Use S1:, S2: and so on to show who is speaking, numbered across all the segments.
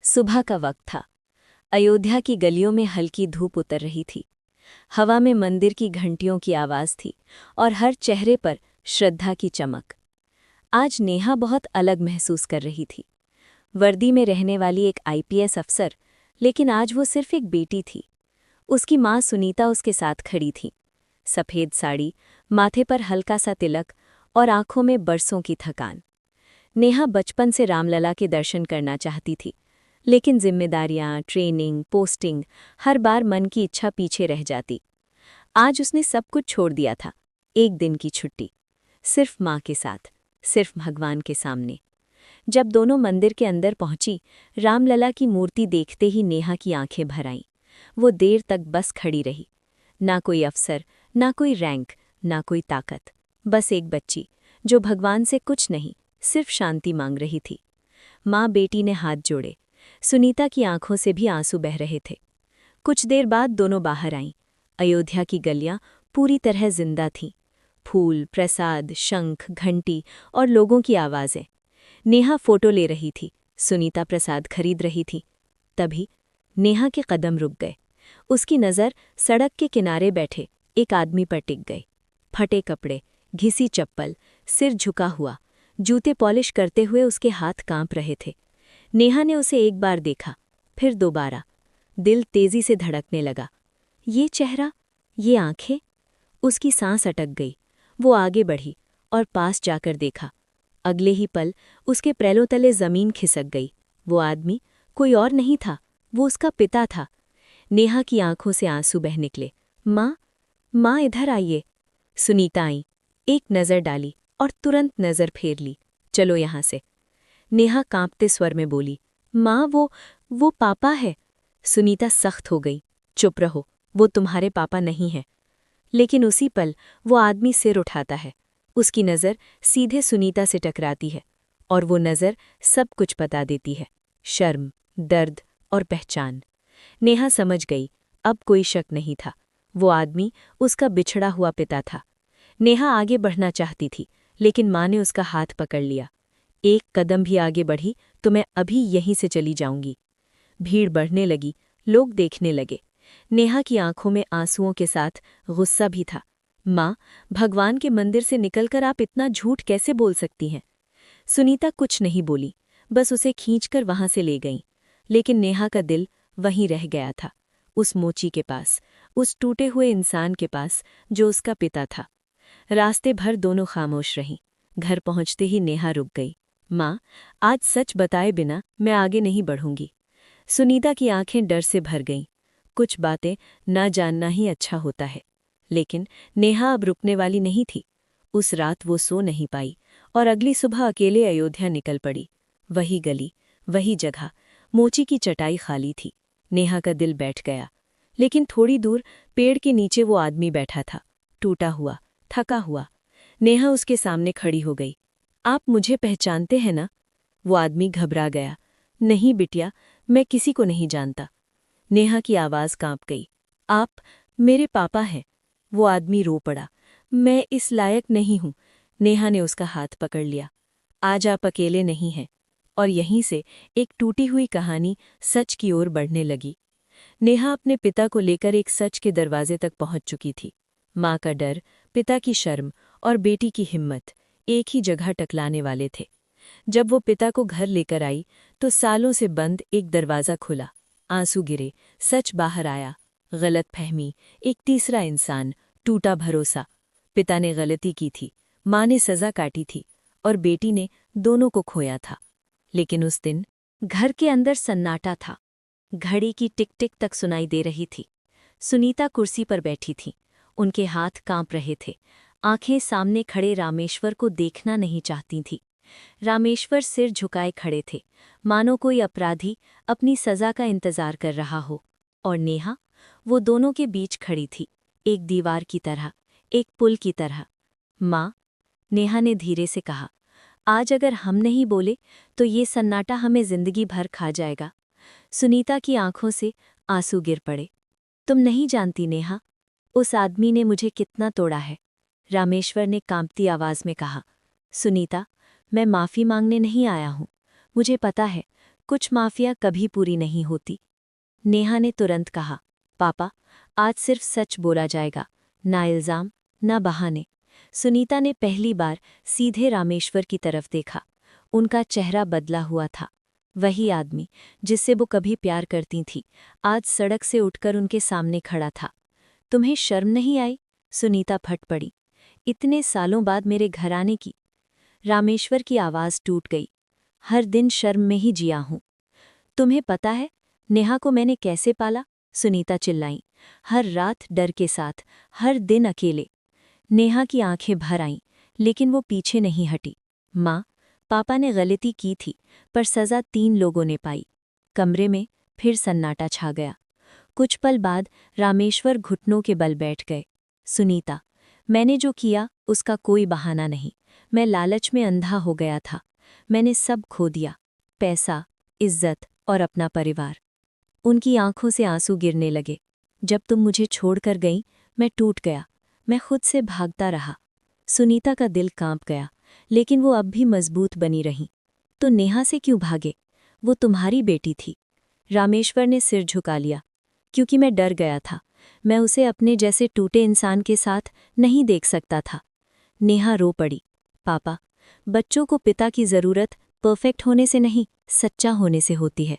S1: सुबह का वक्त था। अयोध्या की गलियों में हल्की धूप उतर रही थी। हवा में मंदिर की घंटियों की आवाज़ थी और हर चेहरे पर श्रद्धा की चमक। आज नेहा बहुत अलग महसूस कर रही थी। वर्दी में रहने वाली एक आईपीएस अफसर, लेकिन आज वो सिर्फ एक बेटी थी। उसकी माँ सुनीता उसके साथ खड़ी थी। सफ़ेद साड़ी, माथे पर हल्का सा तिलक और आंखों में बरसों की थकान। नेहा बचपन से रामलला के दर्शन करना चाहती थी, लेकिन जिम्मेदारियां, ट्रेनिंग, पोस्टिंग, हर बार मन की इच्छा पीछे रह जाती। आज उसने सब कुछ छोड़ दिया था। एक दिन की छुट्टी, सिर्फ माँ के साथ, सिर्फ भगवान के सामने। जब दोनों मंदिर के अंदर पहुंची, रामलला की मूर्ति देखते ही नेहा की आंखें भर आईं। वो देर तक बस खड़ी रही। ना कोई अफसर, ना कोई रैंक, ना कोई ताकत, बस एक बच्ची जो भगवान से कुछ नहीं, सिर्फ शांति मांग रही थी। माँ बेटी ने हाथ जोड़े। सुनीता की आंखों से भी आंसू बह रहे थे। कुछ देर बाद दोनों बाहर आईं। अयोध्या की गलियां पूरी तरह जिंदा थीं। फूल, प्रसाद, शंख, घंटी और लोगों की आवाज़ें। नेहा फोटो ले रही थी, सुनीता प्रसाद खरीद रही थी। तभी नेहा के कदम रुक गए। उसकी नज़र सड़क के किनारे बैठे एक आदमी पर टिक गई। फटे कपड़े, घिसी चप्पल, सिर झुका हुआ, जूते पॉलिश करते हुए उसके हाथ कांप रहे थे। नेहा ने उसे एक बार देखा, फिर दोबारा। दिल तेजी से धड़कने लगा। ये चेहरा, ये आंखें। उसकी सांस अटक गई। वो आगे बढ़ी और पास जाकर देखा। अगले ही पल उसके पैरों तले जमीन खिसक गई। वो आदमी कोई और नहीं था, वो उसका पिता था। नेहा की आंखों से आंसू बह निकले। माँ, माँ इधर आइए। सुनीता आई, एक नज़र डाली और तुरंत नज़र फेर ली। चलो यहाँ से। नेहा कांपते स्वर में बोली, माँ वो पापा है। सुनीता सख्त हो गई। चुप रहो, वो तुम्हारे पापा नहीं है। लेकिन उसी पल वो आदमी सिर उठाता है। उसकी नज़र सीधे सुनीता से टकराती है और वो नज़र सब कुछ बता देती है। शर्म, दर्द और पहचान। नेहा समझ गई, अब कोई शक नहीं था। वो आदमी उसका बिछड़ा हुआ पिता था। नेहा आगे बढ़ना चाहती थी, लेकिन माँ ने उसका हाथ पकड़ लिया। एक कदम भी आगे बढ़ी तो मैं अभी यहीं से चली जाऊंगी। भीड़ बढ़ने लगी, लोग देखने लगे। नेहा की आंखों में आंसुओं के साथ गुस्सा भी था। माँ, भगवान के मंदिर से निकलकर आप इतना झूठ कैसे बोल सकती हैं? सुनीता कुछ नहीं बोली, बस उसे खींचकर वहां से ले गईं। लेकिन नेहा का दिल वहीं रह गया था, उस मोची के पास, उस टूटे हुए इंसान के पास जो उसका पिता था। रास्ते भर दोनों खामोश रहीं। घर पहुंचते ही नेहा रुक गई। माँ, आज सच बताए बिना मैं आगे नहीं बढ़ूंगी। सुनीता की आंखें डर से भर गईं। कुछ बातें ना जानना ही अच्छा होता है। लेकिन नेहा अब रुकने वाली नहीं थी। उस रात वो सो नहीं पाई और अगली सुबह अकेले अयोध्या निकल पड़ी। वही गली, वही जगह, मोची की चटाई खाली थी। नेहा का दिल बैठ गया। लेकिन थोड़ी दूर पेड़ के नीचे वो आदमी बैठा था, टूटा हुआ, थका हुआ। नेहा उसके सामने खड़ी हो गई। आप मुझे पहचानते हैं ना? वो आदमी घबरा गया। नहीं बिटिया, मैं किसी को नहीं जानता। नेहा की आवाज़ कांप गई। आप मेरे पापा हैं। वो आदमी रो पड़ा। मैं इस लायक नहीं हूँ। नेहा ने उसका हाथ पकड़ लिया। आज आप अकेले नहीं हैं। और यहीं से एक टूटी हुई कहानी सच की ओर बढ़ने लगी। नेहा अपने पिता को लेकर एक सच के दरवाजे तक पहुंच चुकी थी। माँ का डर, पिता की शर्म और बेटी की हिम्मत एक ही जगह टकलाने वाले थे। जब वो पिता को घर लेकर आई तो सालों से बंद एक दरवाज़ा खुला। आंसू गिरे, सच बाहर आया। गलतफहमी, एक तीसरा इंसान, टूटा भरोसा। पिता ने गलती की थी, माँ ने सज़ा काटी थी और बेटी ने दोनों को खोया था। लेकिन उस दिन घर के अंदर सन्नाटा था। घड़ी की टिक टिक तक सुनाई दे रही थी। सुनीता कुर्सी पर बैठी थी। उनके हाथ कांप रहे थे। आंखें सामने खड़े रामेश्वर को देखना नहीं चाहती थी। रामेश्वर सिर झुकाए खड़े थे, मानो कोई अपराधी अपनी सजा का इंतजार कर रहा हो। और नेहा, वो दोनों के बीच खड़ी थी, एक दीवार की तरह, एक पुल की तरह। माँ, नेहा ने धीरे से कहा, आज अगर हम नहीं बोले तो ये सन्नाटा हमें जिंदगी भर खा जाएगा। सुनीता की आंखों से आंसू गिर पड़े। तुम नहीं जानती नेहा, उस आदमी ने मुझे कितना तोड़ा है। रामेश्वर ने कांपती आवाज में कहा। सुनीता, मैं माफ़ी मांगने नहीं आया हूँ। मुझे पता है कुछ माफिया कभी पूरी नहीं होती। नेहा ने तुरंत कहा, पापा, आज सिर्फ सच बोला जाएगा, ना इल्जाम, ना बहाने। सुनीता ने पहली बार सीधे रामेश्वर की तरफ देखा। उनका चेहरा बदला हुआ था। वही आदमी जिससे वो कभी प्यार करती थी, आज सड़क से उठकर उनके सामने खड़ा था। तुम्हें शर्म नहीं आई? सुनीता फट पड़ी। इतने सालों बाद मेरे घर आने की? रामेश्वर की आवाज़ टूट गई। हर दिन शर्म में ही जिया हूं। तुम्हें पता है नेहा को मैंने कैसे पाला? सुनीता चिल्लाई। हर रात डर के साथ, हर दिन अकेले। नेहा की आंखें भर आईं, लेकिन वो पीछे नहीं हटी। माँ, पापा ने गलती की थी, पर सज़ा 3 लोगों ने पाई। कमरे में फिर सन्नाटा छा गया। कुछ पल बाद रामेश्वर घुटनों के बल बैठ गए। सुनीता, मैंने जो किया उसका कोई बहाना नहीं। मैं लालच में अंधा हो गया था। मैंने सब खो दिया, पैसा, इज्जत और अपना परिवार। उनकी आंखों से आंसू गिरने लगे। जब तुम मुझे छोड़कर गई, मैं टूट गया। मैं खुद से भागता रहा। सुनीता का दिल कांप गया, लेकिन वो अब भी मजबूत बनी रही। तो नेहा से क्यों भागे? वो तुम्हारी बेटी थी। रामेश्वर ने सिर झुका लिया। क्योंकि मैं डर गया था। मैं उसे अपने जैसे टूटे इंसान के साथ नहीं देख सकता था। नेहा रो पड़ी। पापा, बच्चों को पिता की ज़रूरत परफेक्ट होने से नहीं, सच्चा होने से होती है।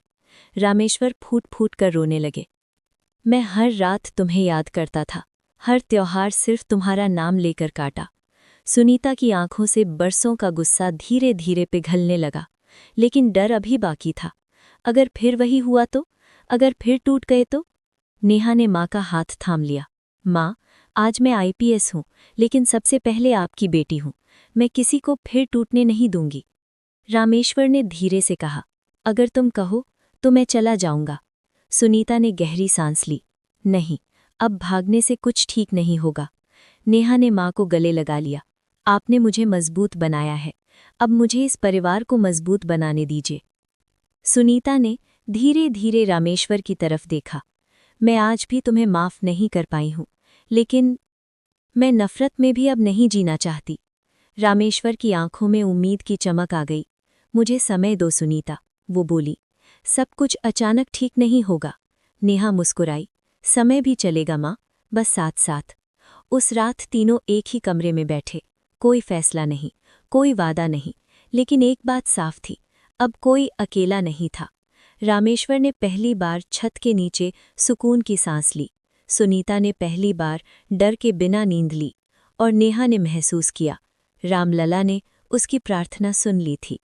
S1: रामेश्वर फूट फूट कर रोने लगे। मैं हर रात तुम्हें याद करता था, हर त्योहार सिर्फ तुम्हारा नाम लेकर काटा। सुनीता की आंखों से बरसों का गुस्सा धीरे धीरे पिघलने लगा, लेकिन डर अभी बाकी था। अगर फिर वही हुआ तो? अगर फिर टूट गए तो? नेहा ने माँ का हाथ थाम लिया। माँ, आज मैं आईपीएस हूँ, लेकिन सबसे पहले आपकी बेटी हूँ। मैं किसी को फिर टूटने नहीं दूंगी। रामेश्वर ने धीरे से कहा, अगर तुम कहो तो मैं चला जाऊंगा। सुनीता ने गहरी सांस ली। नहीं, अब भागने से कुछ ठीक नहीं होगा। नेहा ने माँ को गले लगा लिया। आपने मुझे मजबूत बनाया है, अब मुझे इस परिवार को मजबूत बनाने दीजिए। सुनीता ने धीरे धीरे रामेश्वर की तरफ देखा। मैं आज भी तुम्हें माफ़ नहीं कर पाई हूँ, लेकिन मैं नफ़रत में भी अब नहीं जीना चाहती। रामेश्वर की आंखों में उम्मीद की चमक आ गई। मुझे समय दो सुनीता, वो बोली। सब कुछ अचानक ठीक नहीं होगा। नेहा मुस्कुराई। समय भी चलेगा माँ, बस साथ साथ। उस रात तीनों एक ही कमरे में बैठे। कोई फैसला नहीं, कोई वादा नहीं, लेकिन एक बात साफ थी, अब कोई अकेला नहीं था। रामेश्वर ने पहली बार छत के नीचे सुकून की सांस ली। सुनीता ने पहली बार डर के बिना नींद ली, और नेहा ने महसूस किया, रामलला ने उसकी प्रार्थना सुन ली थी।